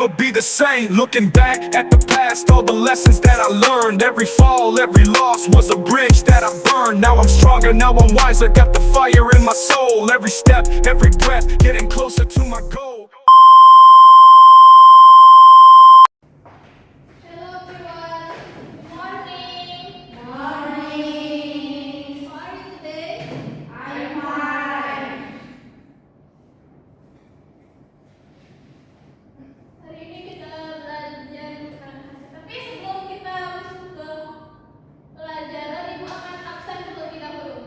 never be the same. Looking back at the past, all the lessons that I learned. Every fall, every loss was a bridge that I burned. Now I'm stronger, now I'm wiser, got the fire in my soul. Every step, every breath, getting closer to my goal. Hello everyone. Good morning. Morning. How are you today? I'm fine. Hari ini kita belajar tentang bahasa. Tapi sebelum kita masuk ke pelajaran, Ibu akan absen terlebih dahulu.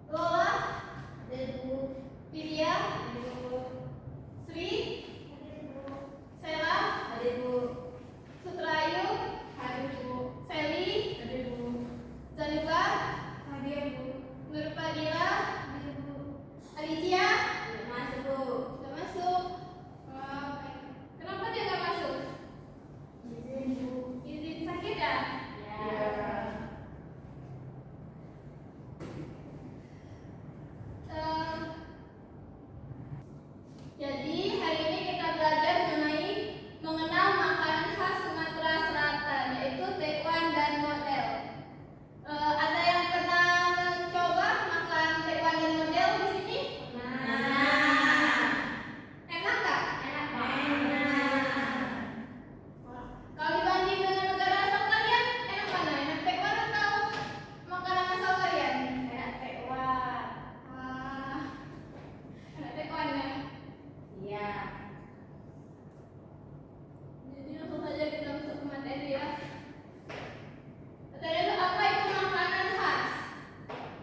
Lola, ada Ibu. Vidya, ada Ibu. Sri, ada Ibu. Sela, ada Ibu. Sutrayu, ada Ibu. Seli, ada Ibu. Zaliba, ada Ibu. Nurpadila, ada Ibu. Alicia, tidak masuk Bu. Tidak masuk. Kenapa dia nggak masuk? Izin Bu. Izin sakit ya? Ya. Jadi hari ini kita belajar mengenal makanan khas Sumatera Selatan, yaitu tekwan dan model. Ada yang pernah mencoba makan tekwan dan model di sini? Enak nggak? Enak. Kalau dibanding dengan negara asal kalian, enak mana? Enak tekwan atau makanan asal kalian? Enak tekwan. Enak tekwan ya? Iya. Jadi langsung saja kita masuk ke materi ya. Materi itu apa itu makanan khas?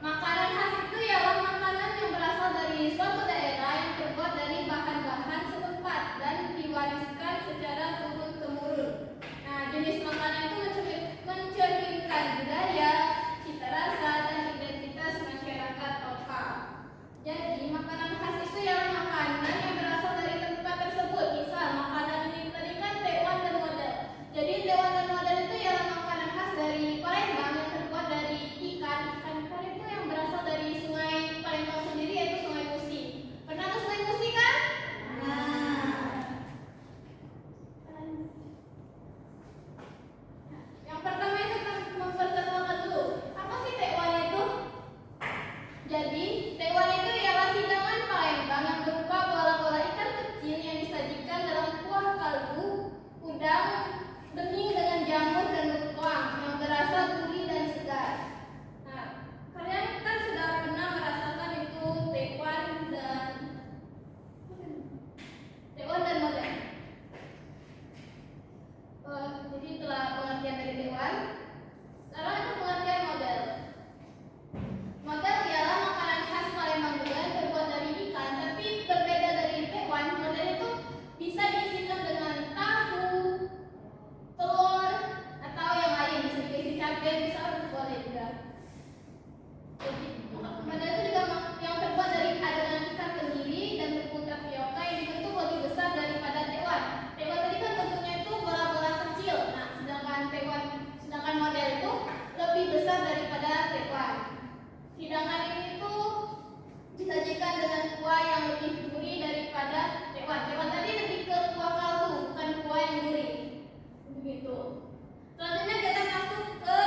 Makanan khas itu ialah makanan yang berasal dari suatu daerah yang terbuat dari bahan-bahan setempat dan diwariskan secara turun-temurun. Nah, jenis makanan itu mencerminkan budaya, cita rasa, dan identitas masyarakat lokal. Jadi, makanan khas itu ialah makanan yang berasal dari tempat tersebut. Misal, makanan ini tadi kan tekwan dan model. Jadi, tekwan dan model itu ialah makanan khas dari Palembang yang terbuat dari ikan. Ikan itu yang berasal dari sungai Palembang sendiri, yaitu Sungai Musi. Pernah ke Sungai Musi kan? Yang pertama itu kita memperkenalkan dulu. Apa sih tekwan itu? Jadi, tekwan itu ialah hidangan Palembang yang berupa bola-bola ikan kecil yang disajikan dalam kuah kaldu, udang, bening dengan jamur dan bengkoang yang berasa gurih dan segar. Nah, kalian kan sudah pernah merasakan itu tekwan dan model. Jadi itulah pengertian dari tekwan. Sekarang itu pengertian model. Model ialah makanan khas Palembang juga yang terbuat dari ikan, tapi berbeda dari tekwan. Model itu bisa diisikan dengan tahu, telur, atau yang lain. Bisa diisi cabai, bisa boleh juga. Jadi model itu juga yang terbuat dari adonan ikan tenggiri dan tepung tapioka yang dibentuk lebih besar daripada tekwan. Tekwan tadi kan bentuknya itu bola-bola kecil. Nah, sedangkan model itu lebih besar daripada tekwan. Hidangan ini tuh disajikan dengan kuah yang lebih gurih daripada tekwan. Tekwan tadi lebih ke kuah kaldu, bukan kuah yang gurih. Begitu. Selanjutnya kita masuk ke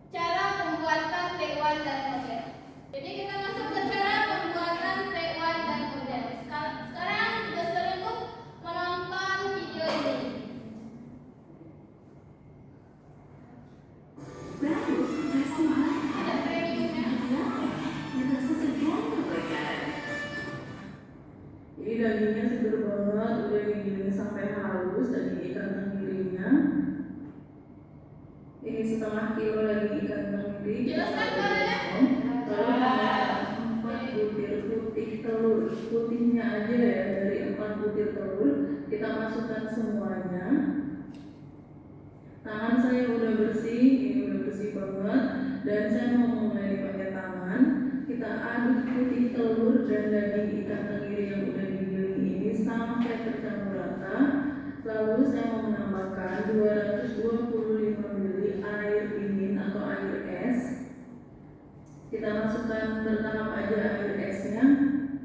cara pembuatan tekwan dan model. Jadi kita masuk ke cara pembuatan tekwan dan model. Sekarang sudah sering tuh menonton video ini. Ada premiumnya. Jadi dagingnya seger banget, udah digiling sampai halus daging ikan tenggirinya. Ini setengah kilo daging ikan tenggiri. Jelaskan caranya. Lalu tambah 4 butir putih telur. Putihnya aja ya, dari 4 butir telur kita masukkan semuanya. Tangan saya udah bersih, ini udah bersih banget. Dan saya mau mulai pakai tangan. Kita aduk putih telur dan daging ikan tenggiri yang udah digiling ini sampai tercampur rata. Lalu saya mau menambahkan 225 ml air dingin atau air es. masukkan bertahap aja air esnya.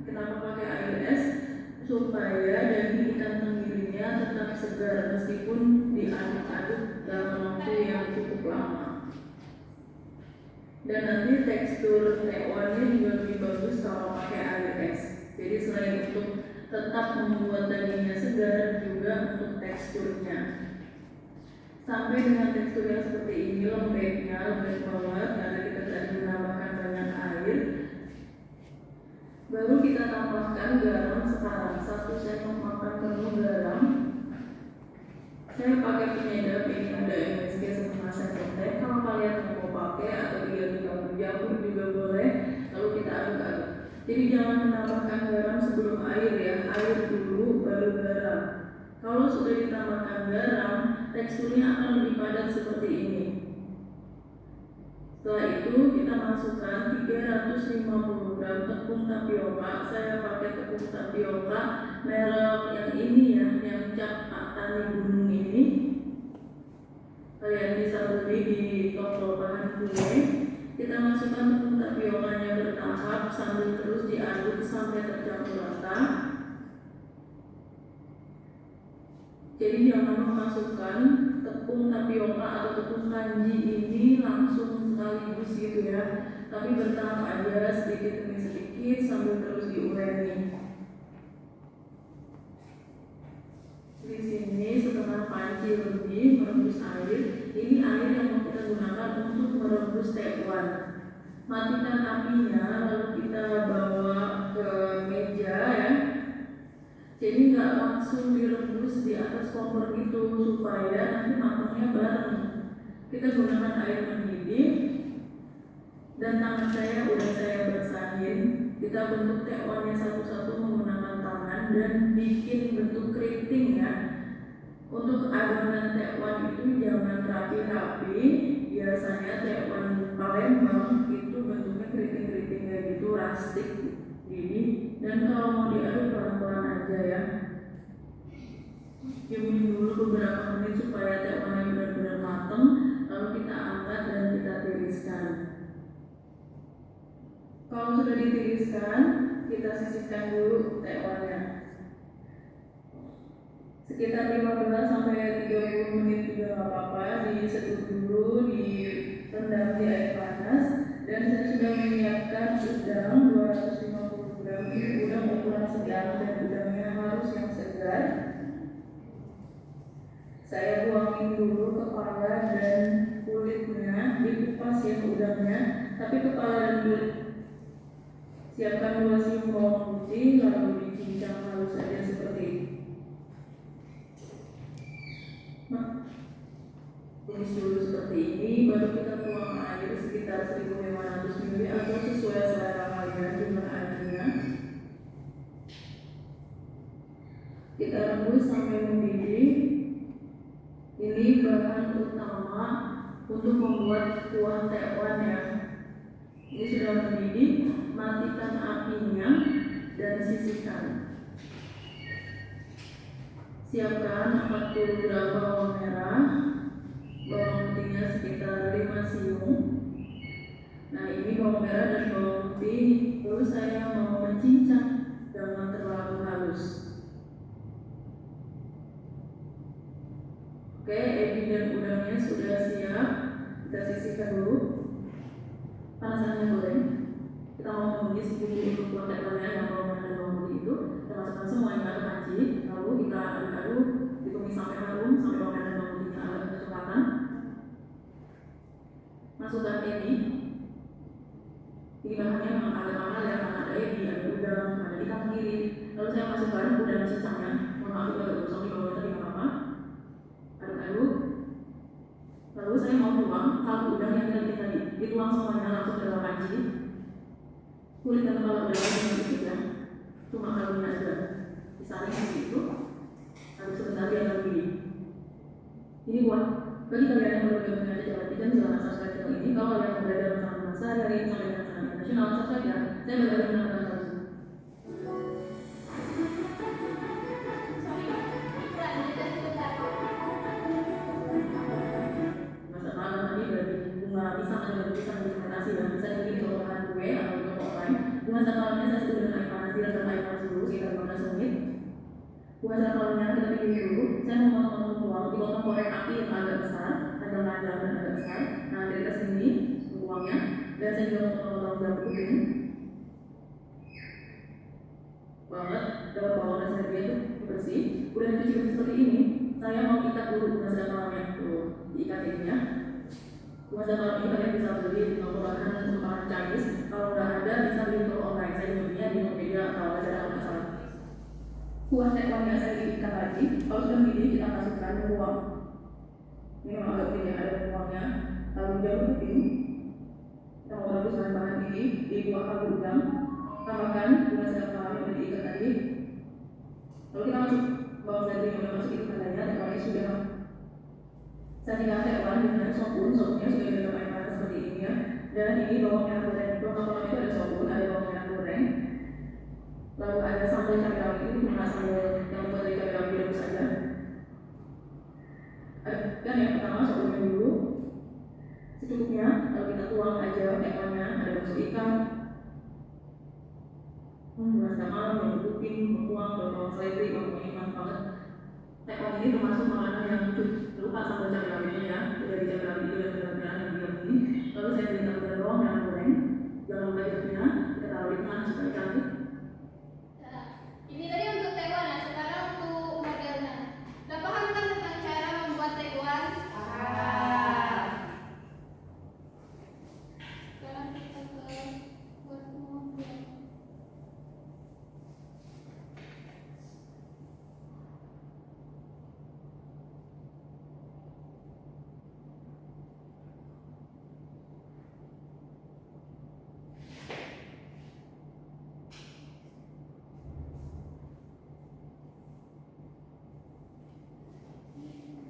Kenapa pakai air es? Supaya daging ikan tenggirinya tetap segar meskipun diaduk-aduk dalam waktu yang cukup lama. Dan nanti tekstur tewannya juga lebih bagus kalau pakai air es. Jadi selain untuk tetap membuat dagingnya segar, juga untuk teksturnya. Sampai dengan tekstur yang seperti ini, lembek banget karena kita tadi menambahkan banyak air. Baru kita tambahkan garam sekarang, 1 sendok makan penuh garam. Saya pakai penyedap, ini ada MSG setengah sendok teh. Kalau kalian mau pakai atau diganti jamur juga boleh. Lalu kita aduk-aduk. Jadi jangan menambahkan garam sebelum air ya, air dulu baru garam. Kalau sudah ditambahkan garam, teksturnya akan lebih padat seperti ini. Setelah itu kita masukkan 350 gram tepung tapioka. Saya pakai tepung tapioka merek yang ini ya, yang cap Tani Gunung ini. Kalian bisa beli di toko bahan kue. Kita masukkan tepung tapiokanya bertahap sambil terus diaduk sampai tercampur rata. Jadi jangan memasukkan tepung tapioka atau tepung kanji ini langsung sekaligus gitu ya, tapi bertahap aja sedikit demi sedikit sambil terus diuleni. Di sini setengah panci lebih merebus air. Ini air yang mau kita gunakan untuk merebus tekwan. Matikan apinya lalu kita bawa ke meja ya. Jadi nggak langsung direbus di atas kompor gitu supaya nanti matangnya bareng. Kita gunakan air mendidih dan tangan saya udah saya basahin. Kita bentuk tekwannya satu-satu menggunakan tangan dan bikin bentuk keriting ya. Untuk adonan tekwan itu jangan rapi-rapi. Biasanya tekwan Palembang itu bentuknya keriting-keriting kayak gitu, rustic gini. Dan kalau mau diaduk pelan-pelan aja ya. Diemin dulu beberapa menit supaya tekwannya benar-benar matang. Lalu kita angkat dan kita tiriskan. Kalau sudah ditiriskan, kita sisihkan dulu tekwannya. Sekitar 15 sampai 30 menit juga nggak apa-apa. Diseduh dulu, direndam di air panas. Dan saya sudah menyiapkan udang 250 gram. Ini udang ukuran sedang dan udangnya harus yang segar. Saya buangin dulu kepala dan kulitnya, dikupas ya udangnya. Tapi kepala dan kulit siapkan 2 siung bawang putih, lalu dicincang halus saja seperti ini. Tumis dulu seperti ini, baru kita tuang air sekitar 1500 ml atau sesuai selera kalian jumlah airnya. Kita rebus sampai mendidih. Ini bahan utama untuk membuat kuah tekwan ya. Ini sudah mendidih, matikan apinya dan sisihkan. Siapkan 40 gram bawang merah, bawang putihnya sekitar 5 siung. Nah ini bawang merah dan bawang putih, terus saya mau mencincang, jangan terlalu halus. Oke, ebi dan udangnya sudah siap, kita sisihkan dulu. Panasannya goreng. Kita mau menumis bumbu kuah tekwannya yang bawang merah dan bawang putih itu. Kita masukkan semuanya ke panci, lalu kita aduk-aduk, ditumis sampai harum, sampai bawang merah dan bawang putihnya agak kecoklatan. Masukkan ebi. Ini bahannya memang agak mahal ya, karena ada ebi, ada udang, ada ikan tenggiri. Lalu saya masukkan udang cincangnya. Mohon maaf juga agak gosong di bawah tadi nggak apa-apa. Aduk-aduk. Lalu saya mau tuang kaldu udang yang tadi dituang semuanya langsung ke dalam panci. Kulit dan kepala udangnya sedikit ya, cuma kaldunya aja disaring segitu. Lalu sebentar dia lagi. Ini buat bagi kalian yang baru gabung aja jalan tiga silahkan subscribe channel ini. Kalau kalian mau belajar tentang bahasa dari ini sampai dengan channel internasional, subscribe ya. Saya belajar tentang bahasa. Masa malam tadi dari bunga pisang ada pisang di fermentasi ya, bisa dibikin bahan kue atau Bunga sapalnya saya sebut dengan air panas, direndam air panas dulu sekitar 15 menit. Bunga sapalnya kita pilih dulu. Saya mau potong tuang, dipotong korek api yang agak besar, agak panjang dan agak besar. Nah, dari atas ini tuangnya, dan saya juga mau potong jambu kuning banget. Daun bawang dan seledri itu bersih. Udah dicuci bersih seperti ini, saya mau ikat dulu bunga sapalnya tuh, diikat ini ya. Bunga sapal ini kalian bisa beli di toko bahan Chinese. Kalau nggak ada bisa beli di online. Saya belinya di Tokopedia kalau nggak ada masalah. Buah tekwanya saya diikat lagi. Kalau sudah begini kita masukkan bawang. Ini memang agak begini ada bawangnya. Lalu jambu kuning. Kita mau rebus bahan-bahan ini di buah kaldu udang. Tambahkan bunga sapal yang sudah diikat tadi. Lalu kita masuk bawang seledri yang sudah masuk ikatannya. Tekwanya sudah. Saya tinggal tewan dengan sopun, sopnya sudah direndam air panas seperti ini ya. Dan ini bawang merah goreng. Bawang itu ada sopun, ada bawang merah goreng. Lalu ada sambal cabai rawit, itu cuma sambal yang buat dari cabai rawit direbus saja. Dan yang pertama sopnya dulu secukupnya. Lalu kita tuang aja tewannya, ada bakso ikan, rasa malam, yang kuping, bengkuang, bawang seledri, bawang enak banget. Tekwan ini termasuk makanan yang lupa sambal cabai rawitnya ya. Udah di cabai rawit itu dan benar-benar yang dia beli. Lalu saya beli tambah bawang merah goreng. Jangan lupa jeruknya kita taruh di tengah supaya cantik. Ini tadi untuk tewan ya, sekarang untuk modelnya. Udah paham kan tentang cara membuat tewan? Sekarang kita ke buat model.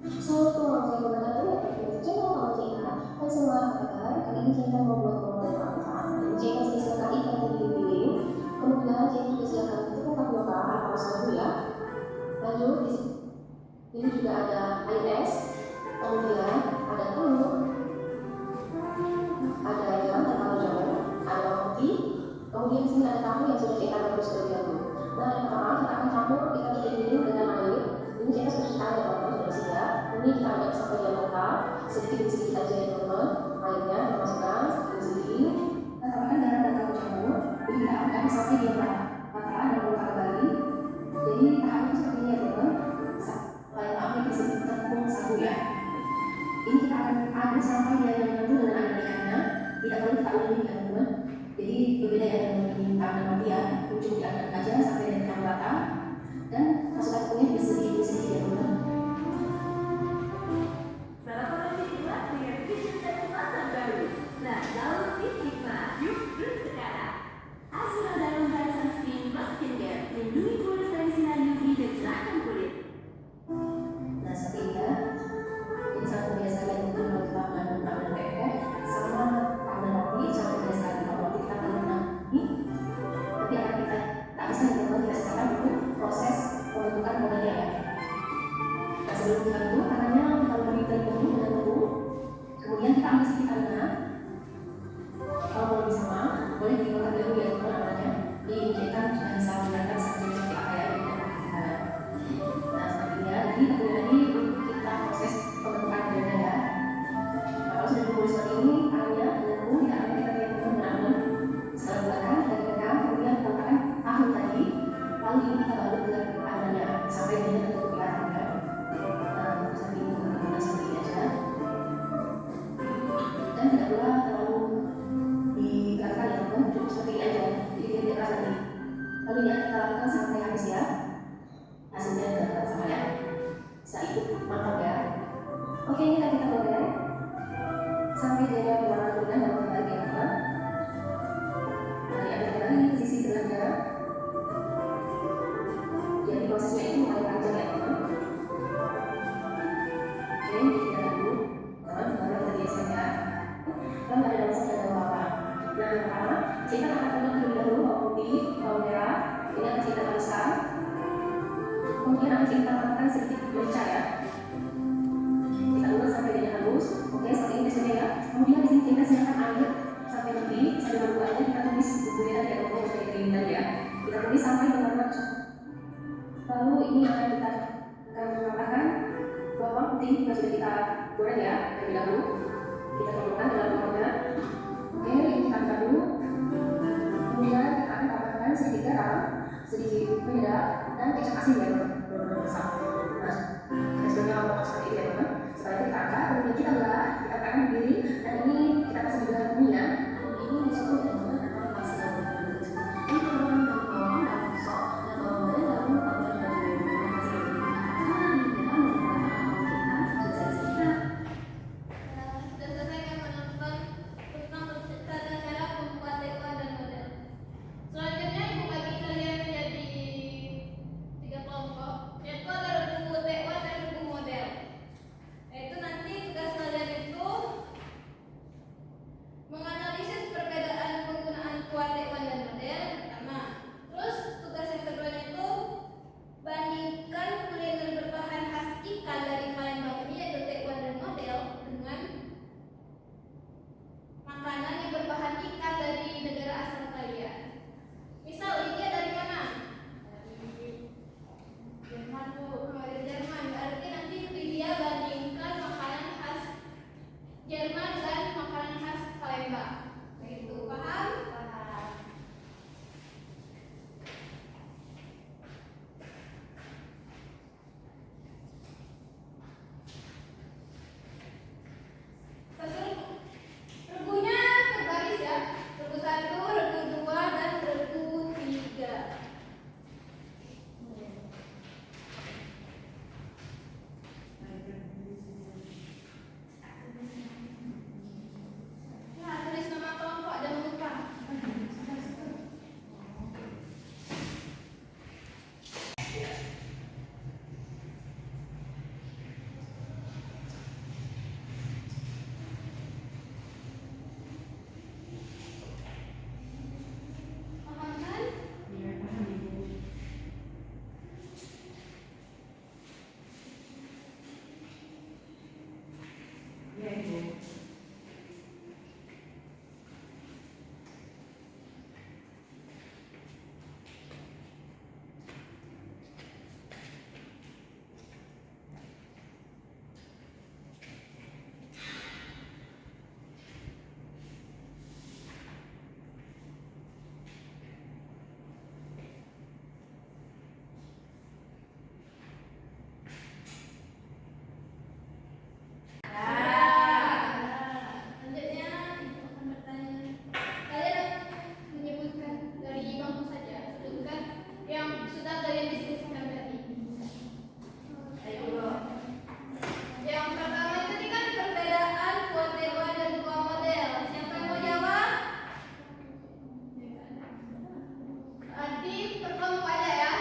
Assalamualaikum warahmatullahi wabarakatuh. Channel Mama Cina. Hai semua kabar. Kali ini kita mau buat model bangsa. Jika disediakan ikan tergiling, kemudian jika disediakan itu kan dua harus lagu ya. Lanjut di sini juga ada air es, kemudian ada telur, ada ayam dan kaldu jamur, ada bawang putih, kemudian di sini ada tahu yang sudah kita rebus terlebih dahulu. Nah, yang pertama kita akan campur ikan tergiling dengan air. Ini kita sudah tahu ya teman-teman, sudah siap. Ini kita aduk sampai dia merata, sedikit-sedikit aja ya teman-teman. Airnya kita masukkan sedikit-sedikit. Kita tambahkan garam dan kaldu jamur. Jadi kita aduk sampai dia merata dan merata kembali. Jadi kita aduk seperti ini ya teman-teman. Supaya api bisa tepung sagu ya. Ini kita akan aduk sampai dia yang menyentuh dengan air ikannya. Tidak perlu kita uleni ya teman-teman. Jadi berbeda ya dengan di tangan mati ya. Cukup diaduk aja sampai dia merata. Dan masukkan kunyit sedikit-sedikit ya teman-teman. Sarapan nasi kuat dengan kitchen dan kemasan baru. Nah, dalam lebih hikmah, yuk beli sekarang. Azura dalam barisan steam plus skincare, lindungi kulit dari sinar UV dan cerahkan kulit. Nah, seperti ini ya. Jadi sangat biasa ya untuk melakukan makanan pepek sama makanan roti sampai biasa kalau roti kita belum nanti nanti akan kita tak bisa teman-teman kita sekarang untuk proses pembentukan modelnya ya. Nah, sebelum kita bentuk tangannya kita beri tepung dengan tepung, kemudian kita ambil sekitarnya. Kalau mau lebih sama, boleh dikotak dulu ya teman namanya. Diinjekkan dan bisa menggunakan seperti apa ya. Nah, seperti ini ya. Jadi kemudian ini kita proses pembentukan modelnya ya. Nah, kalau sudah dikumpul seperti ini, tangannya dengan tepung kita akan kita tepung dengan setelah bulatkan dan direkam, kemudian kita letakkan tahu tadi. Lalu ini kita balut dengan adanya sampai dia tertutup ya. Nah, seperti ini teman-teman, seperti ini aja. Dan tidak pula terlalu digerakkan ya teman-teman, cukup seperti ini aja. Jadi tidak keras tadi. Lalu ya kita lakukan sampai habis ya. Hasilnya sudah sama ya. Bisa ikut mantap ya. Oke, ini kita goreng sampai dia berwarna kuning dan kembali ya teman. Nah, diambil kembali di sisi sebelahnya. Jadi prosesnya itu mulai panjang ya teman. Oke, kita dulu teman, baru kita geser ya. Kan ada daun saus dan daun bawang. Nah, yang pertama kita akan tuang terlebih dahulu bawang putih, bawang merah. Ini akan kita haluskan. Kemudian akan kita tambahkan sedikit merica ya. Kita ulek sampai dia halus. Oke, seperti ini biasanya ya. Kemudian di sini kita siapkan air sampai mendidih. Sambil menunggu airnya kita tumis bumbunya tadi ya teman-teman. tadi ya. Kita tulis sampai benar-benar cukup. Lalu ini akan kita tambahkan bawang putih yang sudah kita goreng ya terlebih dahulu. Kita campurkan dalam wadah. Oke, ini kita buka dulu. Kemudian kita akan tambahkan sedikit garam, sedikit penyedap, dan kecap asin ya teman-teman besar. Nah, hasilnya mau seperti ini ya teman. Setelah kita angkat, kemudian kita belah, kita letakkan di piring, dan ini kita kasih juga minyak. Ini disuruh teman-teman atau masih dalam bentuk kecil. Ini teman-teman daun bawang, daun sok, dan bawang goreng, lalu taburan dari Sudah selesai kan menonton tentang tata cara membuat tekwan dan model. Selanjutnya ibu bagi kalian menjadi 3 kelompok, yaitu ada regu tekwan dan regu model. Yaitu nanti tugas kalian itu menganalisis perbedaan penggunaan kuat tekwan dan model yang pertama. Terus tugas yang keduanya itu bandingkan kuliner berbahan khas ikan dari Palembang ini yaitu tekwan dan model dengan makanan yang berbahan ikan dari negara asal kalian. Misal Lydia dari mana? Dari Jerman Bu. Dari Jerman. Berarti nanti Lydia bandingkan makanan khas Jerman dan makanan khas Palembang. Begitu, paham? Paham. Regunya terbaris ya. Regu 1, regu 2, dan regu 3. Nah, tulis nama kelompok, jangan lupa. Paham kan? Selanjutnya ibu akan bertanya. Kalian menyebutkan dari bangku saja, sebutkan yang sudah kalian diskusikan tadi. Ayo. Yang pertama itu tadi kan perbedaan kuat tekwan dan kuat model. Siapa yang mau jawab? Berarti per kelompok aja ya.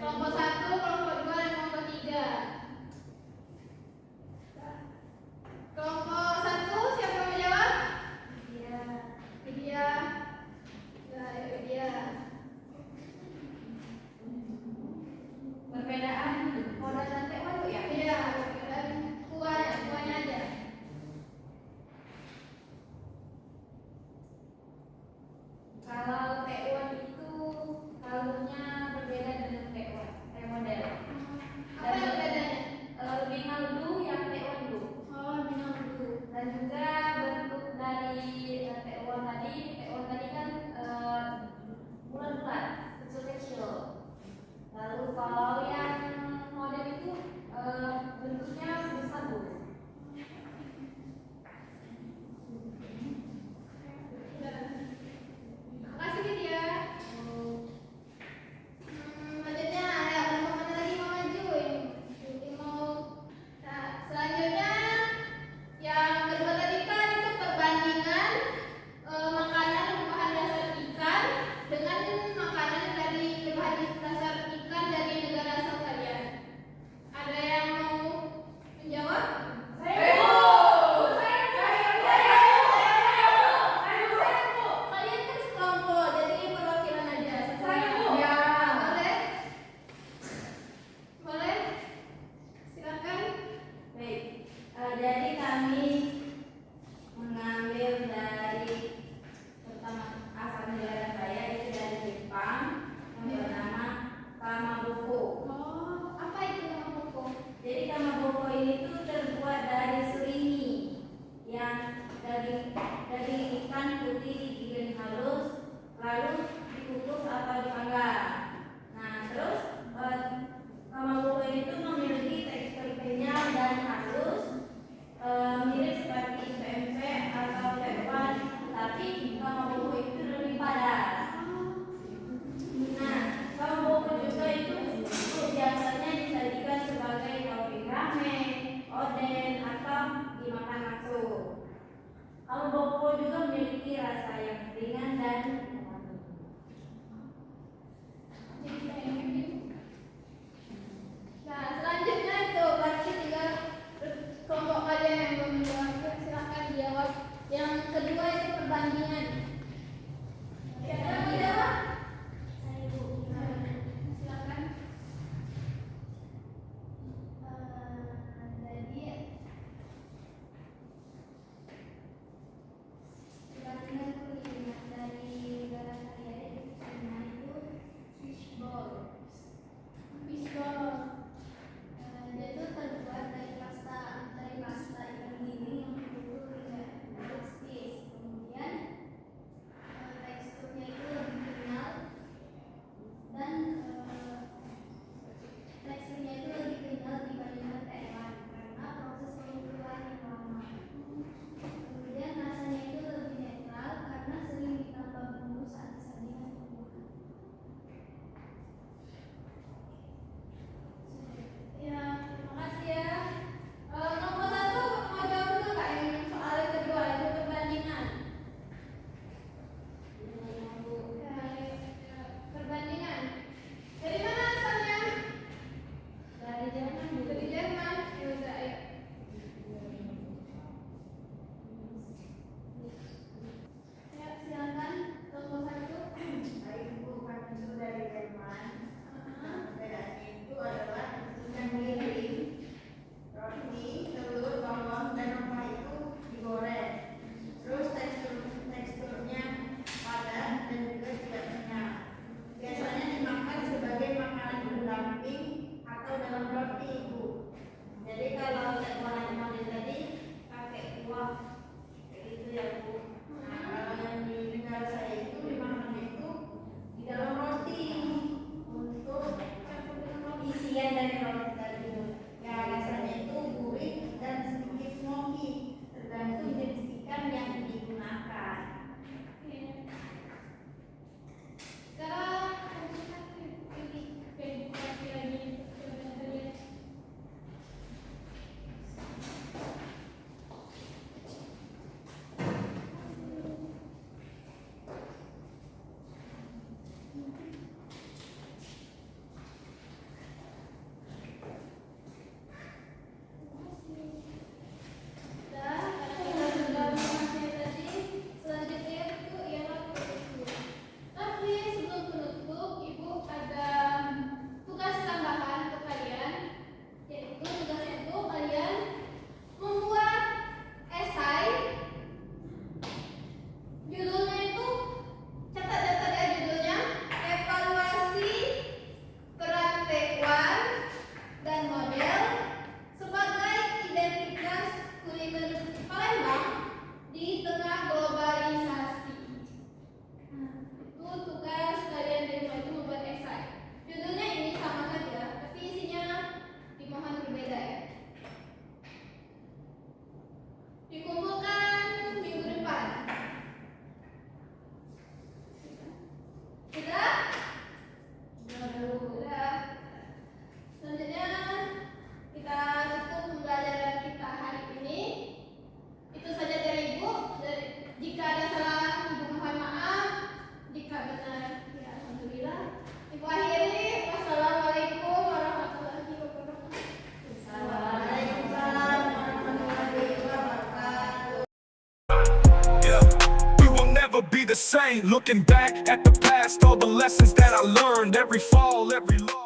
Kelompok 1, kelompok 2, dan kelompok 3. Kelompok 1, siapa yang mau jawab? Lydia. Nah, Lydia. Perbedaan model dan tekwan Bu ya? Iya, perbedaan kuahnya aja. Kalau tekwan itu kaldunya berbeda dengan tekwan, model. Apa yang bedanya? Lebih halus yang tekwan Bu. Oh, lebih halus. Dan juga bentuk dari tekwan tadi kan bulat-bulat, kecil-kecil. Lalu kalau yang model itu bentuknya besar Bu. Makasih Lydia. daging ikan putih digiling halus, lalu dikukus atau dipanggang. Nah, terus kamaboko itu memiliki tekstur kenyal dan halus, mirip seperti pempek atau bakwan, tapi kamaboko itu lebih padat. Nah, kamaboko juga itu biasanya disajikan sebagai topping ramen, oden, atau dimakan langsung. Kamaboko juga memiliki rasa yang ringan dan Nah, selanjutnya itu berarti tinggal kelompok kalian yang belum menjawab, silakan jawab. Yang kedua itu perbandingan. Siapa yang mau jawab? Silakan. Jadi perbandingan kuliner dari negara kalian itu fishball. Dia itu terbuat dari pasta ikan gini yang dikukus hingga crispy. Kemudian teksturnya itu lebih kenyal dan dibandingkan Thailand karena proses pengumpulan yang lama. Kemudian rasanya itu lebih netral karena sering ditambah bumbu saat disajikan pembukaan. Ya, terima kasih ya. Nomor satu mau jawab dulu Kak yang soal yang kedua itu perbandingan. Perbandingan. Dari mana asalnya? Dari Jerman juga. Dari Jerman. Ya udah ya. Ya, silakan nomor satu. baik Bu, kami itu dari Jerman. Bedanya itu adalah yang giling, roti, telur, bawang, dan rempah itu digoreng. Terus teksturnya padat dan juga tidak kenyal. Biasanya dimakan sebagai makanan pendamping atau dalam roti Ibu. Jadi kalau yang model tadi pakai kuah kayak gitu ya Bu. Nah, kalau yang di negara saya itu dimakan itu di dalam roti untuk isian dari roti tadi. Ya, rasanya itu gurih dan sedikit smoky, tergantung jenis ikan yang digunakan. Sekarang ini verifikasi lagi. Tapi sebelum penutup, Ibu ada tugas tambahan untuk kalian, yaitu tugasnya itu kalian membuat esai. Judulnya itu catat ya judulnya, evaluasi peran bakwan dan model sebagai identitas kuliner Palembang di tengah globalisasi. Itu tugas kalian di rumah itu membuat esai. Judulnya ini sama saja, tapi isinya dimohon berbeda ya. Dikumpulkan minggu depan. Sudah? Sudah. Selanjutnya kita tutup pembelajaran kita hari ini. Itu saja dari Ibu. Jika ada salah, Ibu mohon maaf. Jika benar, ya alhamdulillah. Ibu akhiri. Wassalamualaikum warahmatullahi wabarakatuh. Waalaikumsalam warahmatullahi wabarakatuh. Yeah. We will never be the same. Looking back at the past, all the lessons that I learned, every fall, every loss.